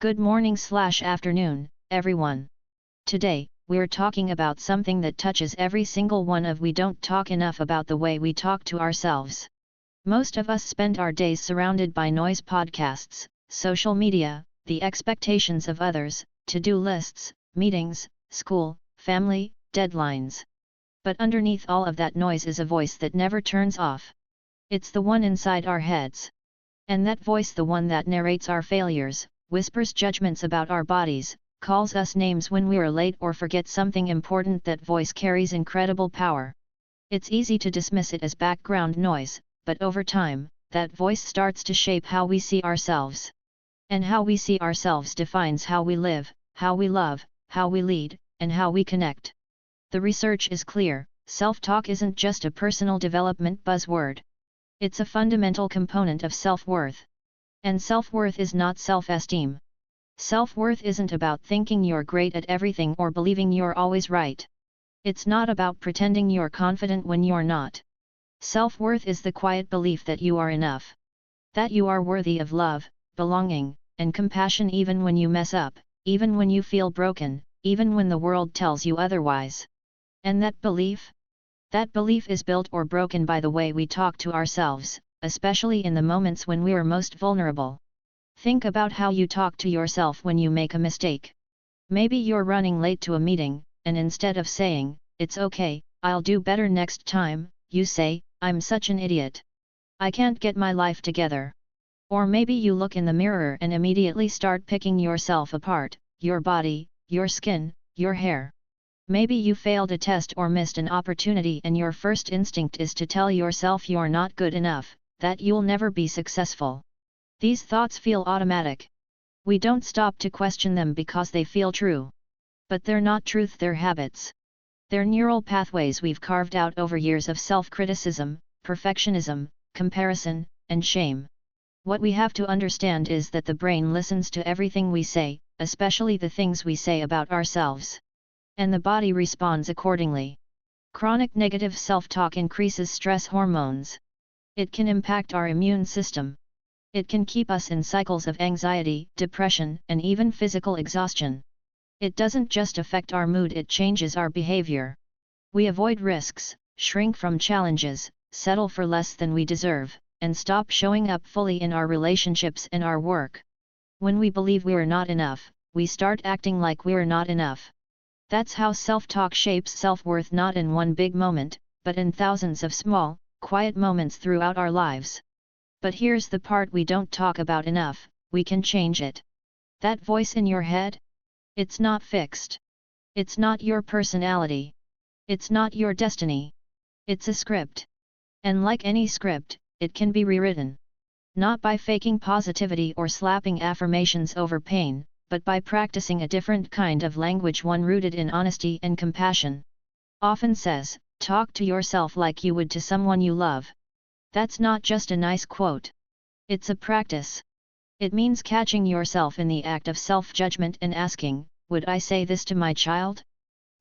Good morning/afternoon, everyone. Today, we're talking about something that touches every single one of we don't talk enough about the way we talk to ourselves. Most of us spend our days surrounded by noise podcasts, social media, the expectations of others, to-do lists, meetings, school, family, deadlines. But underneath all of that noise is a voice that never turns off. It's the one inside our heads. And that voice, the one that narrates our failures, whispers judgments about our bodies, calls us names when we are late or forget something important, that voice carries incredible power. It's easy to dismiss it as background noise, but over time, that voice starts to shape how we see ourselves. And how we see ourselves defines how we live, how we love, how we lead, and how we connect. The research is clear: self-talk isn't just a personal development buzzword. It's a fundamental component of self-worth. And self-worth is not self-esteem. Self-worth isn't about thinking you're great at everything or believing you're always right. It's not about pretending you're confident when you're not. Self-worth is the quiet belief that you are enough. That you are worthy of love, belonging, and compassion, even when you mess up, even when you feel broken, even when the world tells you otherwise. And that belief is built or broken by the way we talk to ourselves, especially in the moments when we're most vulnerable. Think about how you talk to yourself when you make a mistake. Maybe you're running late to a meeting, and instead of saying, "It's okay, I'll do better next time," you say, "I'm such an idiot. I can't get my life together." Or maybe you look in the mirror and immediately start picking yourself apart, your body, your skin, your hair. Maybe you failed a test or missed an opportunity, and your first instinct is to tell yourself you're not good enough, that you'll never be successful. These thoughts feel automatic. We don't stop to question them because they feel true. But they're not truth, they're habits. They're neural pathways we've carved out over years of self-criticism, perfectionism, comparison, and shame. What we have to understand is that the brain listens to everything we say, especially the things we say about ourselves. And the body responds accordingly. Chronic negative self-talk increases stress hormones. It can impact our immune system. It can keep us in cycles of anxiety, depression, and even physical exhaustion. It doesn't just affect our mood, it changes our behavior. We avoid risks, shrink from challenges, settle for less than we deserve, and stop showing up fully in our relationships and our work. When we believe we're not enough, we start acting like we're not enough. That's how self-talk shapes self-worth, not in one big moment, but in thousands of small, quiet moments throughout our lives. But here's the part we don't talk about enough: we can change it. That voice in your head? It's not fixed. It's not your personality. It's not your destiny. It's a script. And like any script, it can be rewritten. Not by faking positivity or slapping affirmations over pain, but by practicing a different kind of language, one rooted in honesty and compassion. Often says, "Talk to yourself like you would to someone you love." That's not just a nice quote. It's a practice. It means catching yourself in the act of self-judgment and asking, "Would I say this to my child?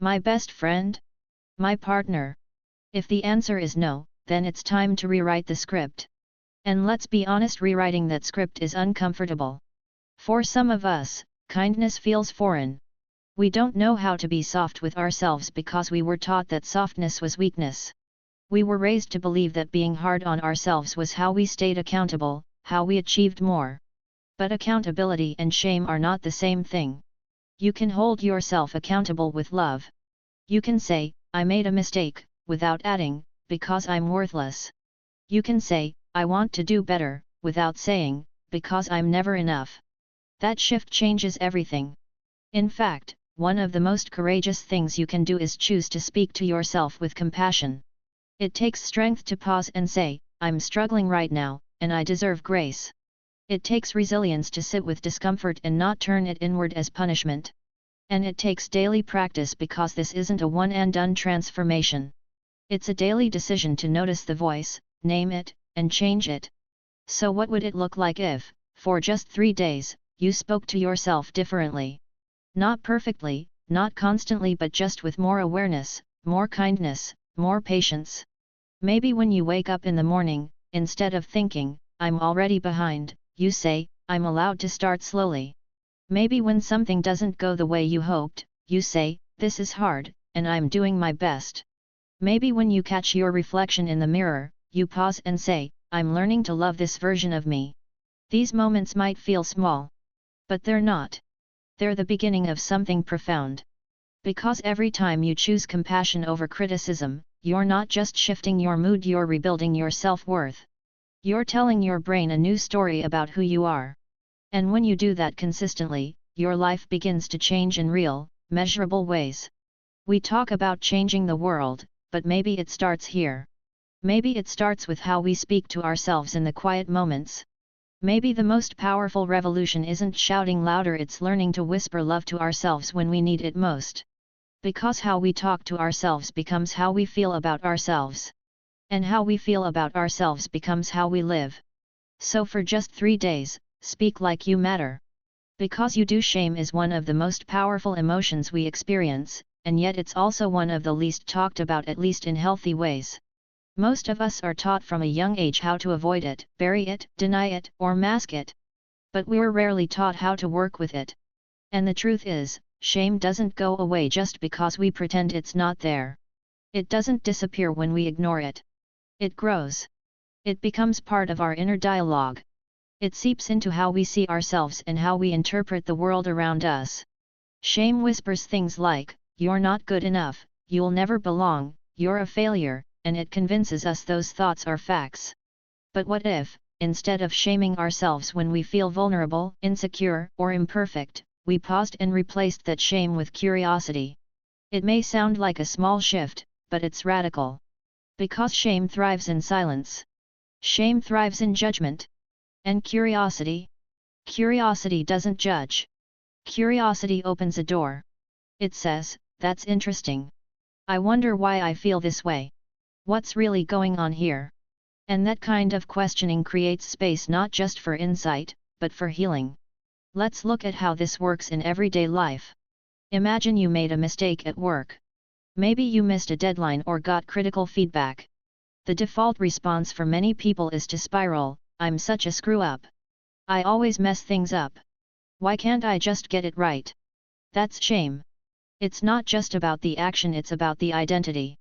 My best friend? My partner?" If the answer is no, then it's time to rewrite the script. And let's be honest, rewriting that script is uncomfortable. For some of us, kindness feels foreign. We don't know how to be soft with ourselves because we were taught that softness was weakness. We were raised to believe that being hard on ourselves was how we stayed accountable, how we achieved more. But accountability and shame are not the same thing. You can hold yourself accountable with love. You can say, "I made a mistake," without adding, "because I'm worthless." You can say, "I want to do better," without saying, "because I'm never enough." That shift changes everything. In fact, one of the most courageous things you can do is choose to speak to yourself with compassion. It takes strength to pause and say, "I'm struggling right now, and I deserve grace." It takes resilience to sit with discomfort and not turn it inward as punishment. And it takes daily practice, because this isn't a one-and-done transformation. It's a daily decision to notice the voice, name it, and change it. So what would it look like if, for just 3 days, you spoke to yourself differently? Not perfectly, not constantly, but just with more awareness, more kindness, more patience. Maybe when you wake up in the morning, instead of thinking, "I'm already behind," you say, "I'm allowed to start slowly." Maybe when something doesn't go the way you hoped, you say, "This is hard, and I'm doing my best." Maybe when you catch your reflection in the mirror, you pause and say, "I'm learning to love this version of me." These moments might feel small. But they're not. They're the beginning of something profound. Because every time you choose compassion over criticism, you're not just shifting your mood, you're rebuilding your self-worth. You're telling your brain a new story about who you are. And when you do that consistently, your life begins to change in real, measurable ways. We talk about changing the world, but maybe it starts here. Maybe it starts with how we speak to ourselves in the quiet moments. Maybe the most powerful revolution isn't shouting louder, it's learning to whisper love to ourselves when we need it most. Because how we talk to ourselves becomes how we feel about ourselves. And how we feel about ourselves becomes how we live. So for just 3 days, speak like you matter. Because you do. Shame is one of the most powerful emotions we experience, and yet it's also one of the least talked about, at least in healthy ways. Most of us are taught from a young age how to avoid it, bury it, deny it, or mask it. But we're rarely taught how to work with it. And the truth is, shame doesn't go away just because we pretend it's not there. It doesn't disappear when we ignore it. It grows. It becomes part of our inner dialogue. It seeps into how we see ourselves and how we interpret the world around us. Shame whispers things like, "You're not good enough, you'll never belong, you're a failure," and it convinces us those thoughts are facts. But what if, instead of shaming ourselves when we feel vulnerable, insecure, or imperfect, we paused and replaced that shame with curiosity? It may sound like a small shift, but it's radical. Because shame thrives in silence. Shame thrives in judgment. And curiosity? Curiosity doesn't judge. Curiosity opens a door. It says, "That's interesting. I wonder why I feel this way. What's really going on here?" And that kind of questioning creates space not just for insight, but for healing. Let's look at how this works in everyday life. Imagine you made a mistake at work. Maybe you missed a deadline or got critical feedback. The default response for many people is to spiral, "I'm such a screw-up. I always mess things up. Why can't I just get it right?" That's shame. It's not just about the action, it's about the identity.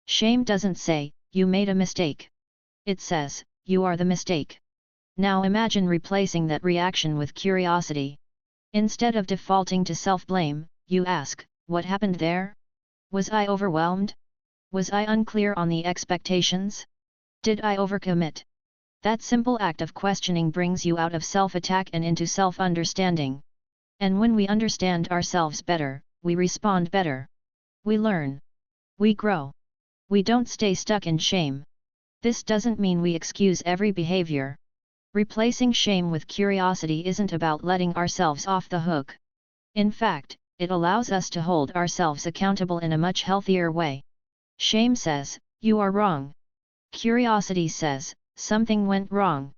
Shame doesn't say, "You made a mistake." It says, "You are the mistake." Now imagine replacing that reaction with curiosity. Instead of defaulting to self-blame, you ask, "What happened there? Was I overwhelmed? Was I unclear on the expectations? Did I overcommit?" That simple act of questioning brings you out of self-attack and into self-understanding. And when we understand ourselves better, we respond better. We learn. We grow. We don't stay stuck in shame. This doesn't mean we excuse every behavior. Replacing shame with curiosity isn't about letting ourselves off the hook. In fact, it allows us to hold ourselves accountable in a much healthier way. Shame says, "You are wrong." Curiosity says, "Something went wrong.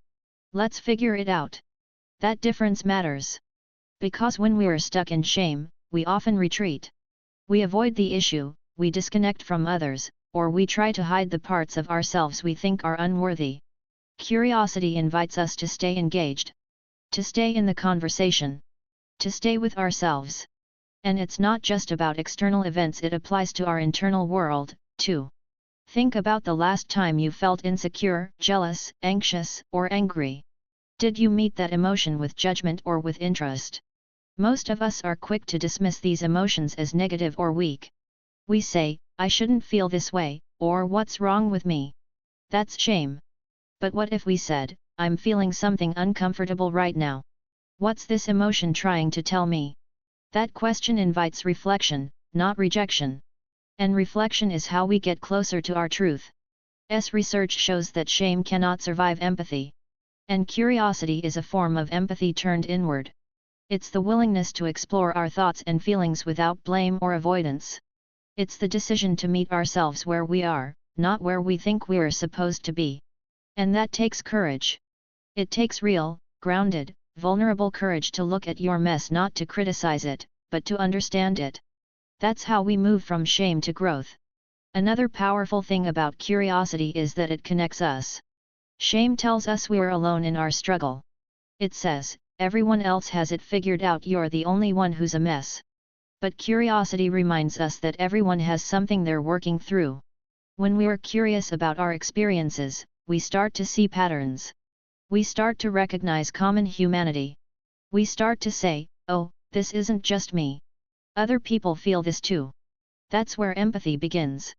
Let's figure it out." That difference matters. Because when we're stuck in shame, we often retreat. We avoid the issue, we disconnect from others, or we try to hide the parts of ourselves we think are unworthy. Curiosity invites us to stay engaged. To stay in the conversation. To stay with ourselves. And it's not just about external events, it applies to our internal world, too. Think about the last time you felt insecure, jealous, anxious, or angry. Did you meet that emotion with judgment or with interest? Most of us are quick to dismiss these emotions as negative or weak. We say, "I shouldn't feel this way," or "What's wrong with me?" That's shame. But what if we said, "I'm feeling something uncomfortable right now. What's this emotion trying to tell me?" That question invites reflection, not rejection. And reflection is how we get closer to our truth. Research shows that shame cannot survive empathy. And curiosity is a form of empathy turned inward. It's the willingness to explore our thoughts and feelings without blame or avoidance. It's the decision to meet ourselves where we are, not where we think we're supposed to be. And that takes courage. It takes real, grounded, vulnerable courage to look at your mess, not to criticize it, but to understand it. That's how we move from shame to growth. Another powerful thing about curiosity is that it connects us. Shame tells us we're alone in our struggle. It says, everyone else has it figured out, you're the only one who's a mess. But curiosity reminds us that everyone has something they're working through. When we're curious about our experiences, we start to see patterns. We start to recognize common humanity. We start to say, oh, this isn't just me. Other people feel this too. That's where empathy begins.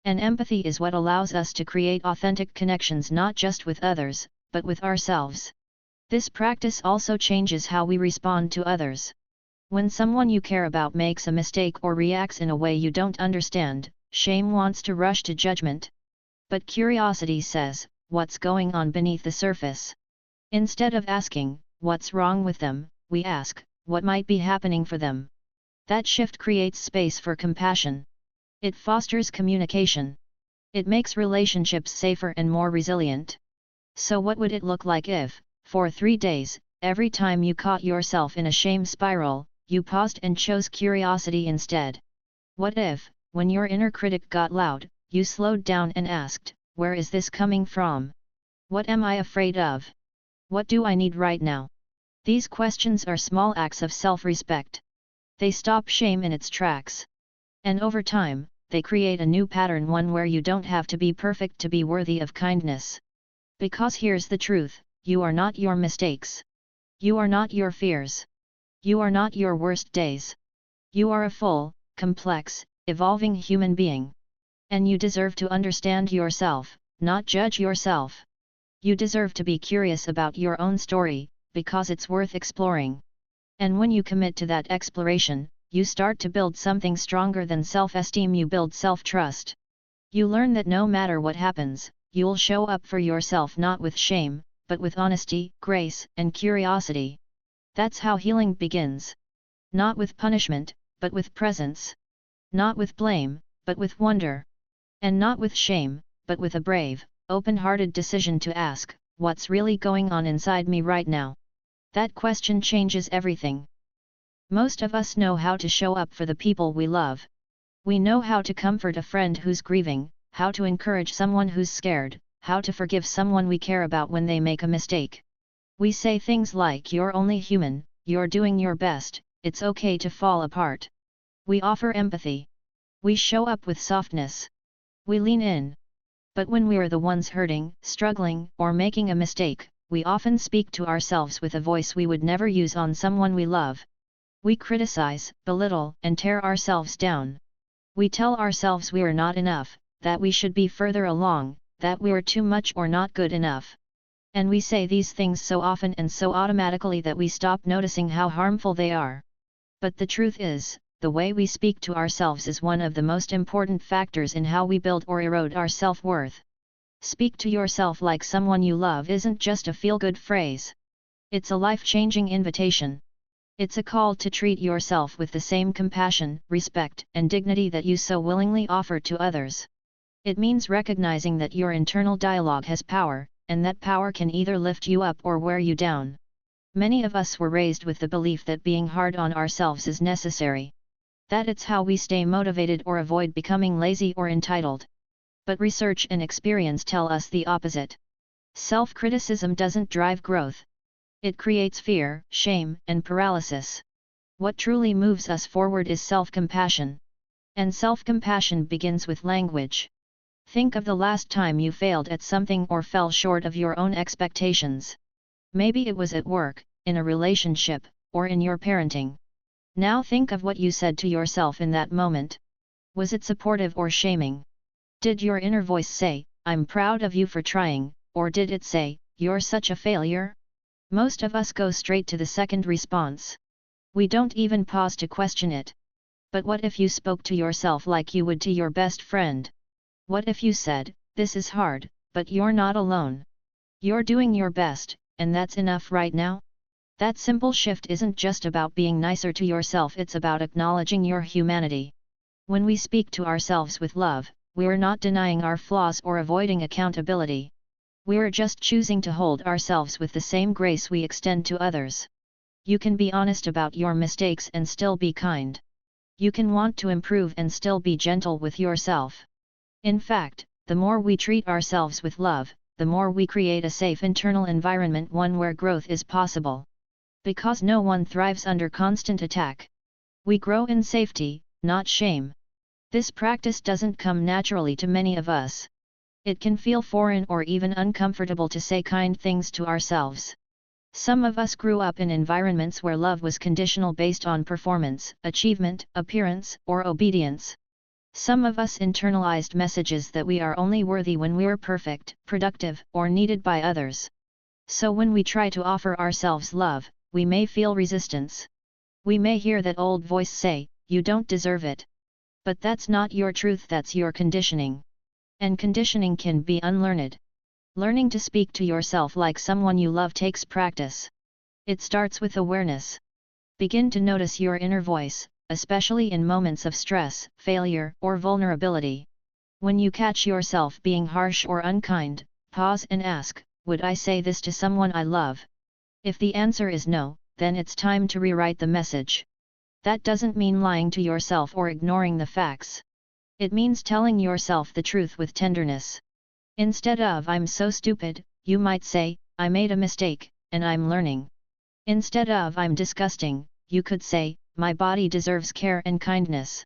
And empathy is what allows us to create authentic connections not just with others, but with ourselves. This practice also changes how we respond to others. When someone you care about makes a mistake or reacts in a way you don't understand, shame wants to rush to judgment. But curiosity says, what's going on beneath the surface? Instead of asking, what's wrong with them, we ask, what might be happening for them? That shift creates space for compassion. It fosters communication. It makes relationships safer and more resilient. So what would it look like if, for 3 days, every time you caught yourself in a shame spiral, you paused and chose curiosity instead? What if, when your inner critic got loud, you slowed down and asked, where is this coming from? What am I afraid of? What do I need right now? These questions are small acts of self-respect. They stop shame in its tracks. And over time, they create a new pattern, one where you don't have to be perfect to be worthy of kindness. Because here's the truth, you are not your mistakes. You are not your fears. You are not your worst days. You are a full, complex, evolving human being. And you deserve to understand yourself, not judge yourself. You deserve to be curious about your own story, because it's worth exploring. And when you commit to that exploration, you start to build something stronger than self-esteem. You build self-trust. You learn that no matter what happens, you'll show up for yourself not with shame, but with honesty, grace, and curiosity. That's how healing begins. Not with punishment, but with presence. Not with blame, but with wonder. And not with shame, but with a brave, open-hearted decision to ask, what's really going on inside me right now? That question changes everything. Most of us know how to show up for the people we love. We know how to comfort a friend who's grieving, how to encourage someone who's scared, how to forgive someone we care about when they make a mistake. We say things like, you're only human, you're doing your best, it's okay to fall apart. We offer empathy. We show up with softness. We lean in. But when we're the ones hurting, struggling, or making a mistake, we often speak to ourselves with a voice we would never use on someone we love. We criticize, belittle, and tear ourselves down. We tell ourselves we're not enough, that we should be further along, that we're too much or not good enough. And we say these things so often and so automatically that we stop noticing how harmful they are. But the truth is, the way we speak to ourselves is one of the most important factors in how we build or erode our self-worth. Speak to yourself like someone you love isn't just a feel-good phrase. It's a life-changing invitation. It's a call to treat yourself with the same compassion, respect, and dignity that you so willingly offer to others. It means recognizing that your internal dialogue has power, and that power can either lift you up or wear you down. Many of us were raised with the belief that being hard on ourselves is necessary. That it's how we stay motivated or avoid becoming lazy or entitled. But research and experience tell us the opposite. Self-criticism doesn't drive growth. It creates fear, shame, and paralysis. What truly moves us forward is self-compassion. And self-compassion begins with language. Think of the last time you failed at something or fell short of your own expectations. Maybe it was at work, in a relationship, or in your parenting. Now think of what you said to yourself in that moment. Was it supportive or shaming? Did your inner voice say, I'm proud of you for trying, or did it say, you're such a failure? Most of us go straight to the second response. We don't even pause to question it. But what if you spoke to yourself like you would to your best friend? What if you said, this is hard, but you're not alone. You're doing your best, and that's enough right now? That simple shift isn't just about being nicer to yourself, it's about acknowledging your humanity. When we speak to ourselves with love, we're not denying our flaws or avoiding accountability. We're just choosing to hold ourselves with the same grace we extend to others. You can be honest about your mistakes and still be kind. You can want to improve and still be gentle with yourself. In fact, the more we treat ourselves with love, the more we create a safe internal environment, one where growth is possible. Because no one thrives under constant attack. We grow in safety, not shame. This practice doesn't come naturally to many of us. It can feel foreign or even uncomfortable to say kind things to ourselves. Some of us grew up in environments where love was conditional based on performance, achievement, appearance, or obedience. Some of us internalized messages that we are only worthy when we're perfect, productive, or needed by others. So when we try to offer ourselves love, we may feel resistance. We may hear that old voice say, "You don't deserve it." But that's not your truth, that's your conditioning. And conditioning can be unlearned. Learning to speak to yourself like someone you love takes practice. It starts with awareness. Begin to notice your inner voice, especially in moments of stress, failure, or vulnerability. When you catch yourself being harsh or unkind, pause and ask, "Would I say this to someone I love?" If the answer is no, then it's time to rewrite the message. That doesn't mean lying to yourself or ignoring the facts. It means telling yourself the truth with tenderness. Instead of "I'm so stupid," you might say, "I made a mistake, and I'm learning." Instead of "I'm disgusting," you could say, "My body deserves care and kindness."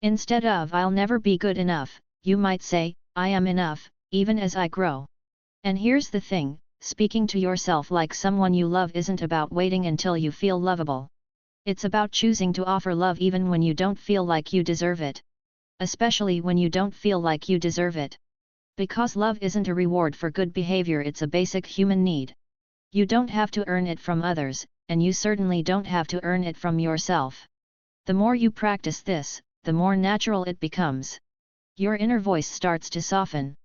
Instead of "I'll never be good enough," you might say, "I am enough, even as I grow." And here's the thing, speaking to yourself like someone you love isn't about waiting until you feel lovable. It's about choosing to offer love even when you don't feel like you deserve it. Especially when you don't feel like you deserve it. Because love isn't a reward for good behavior, it's a basic human need. You don't have to earn it from others, and you certainly don't have to earn it from yourself. The more you practice this, the more natural it becomes. Your inner voice starts to soften.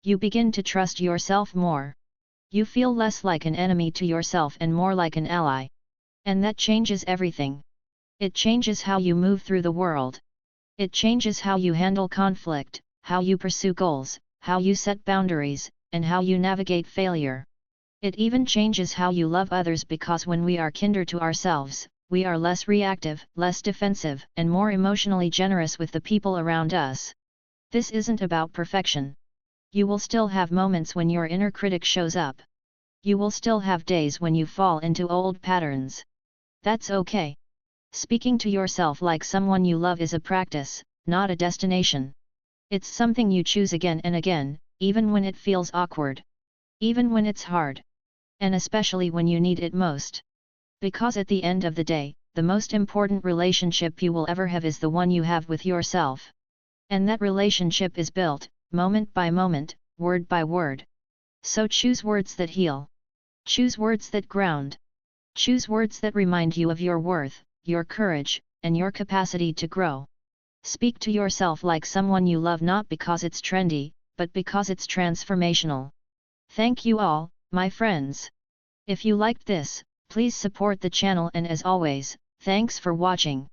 You begin to trust yourself more. You feel less like an enemy to yourself and more like an ally. And that changes everything. It changes how you move through the world. It changes how you handle conflict, how you pursue goals, how you set boundaries, and how you navigate failure. It even changes how you love others, because when we are kinder to ourselves, we are less reactive, less defensive, and more emotionally generous with the people around us. This isn't about perfection. You will still have moments when your inner critic shows up. You will still have days when you fall into old patterns. That's okay. Speaking to yourself like someone you love is a practice, not a destination. It's something you choose again and again, even when it feels awkward. Even when it's hard. And especially when you need it most. Because at the end of the day, the most important relationship you will ever have is the one you have with yourself. And that relationship is built, moment by moment, word by word. So choose words that heal. Choose words that ground. Choose words that remind you of your worth, your courage, and your capacity to grow. Speak to yourself like someone you love, not because it's trendy, but because it's transformational. Thank you all, my friends. If you liked this, please support the channel, and as always, thanks for watching.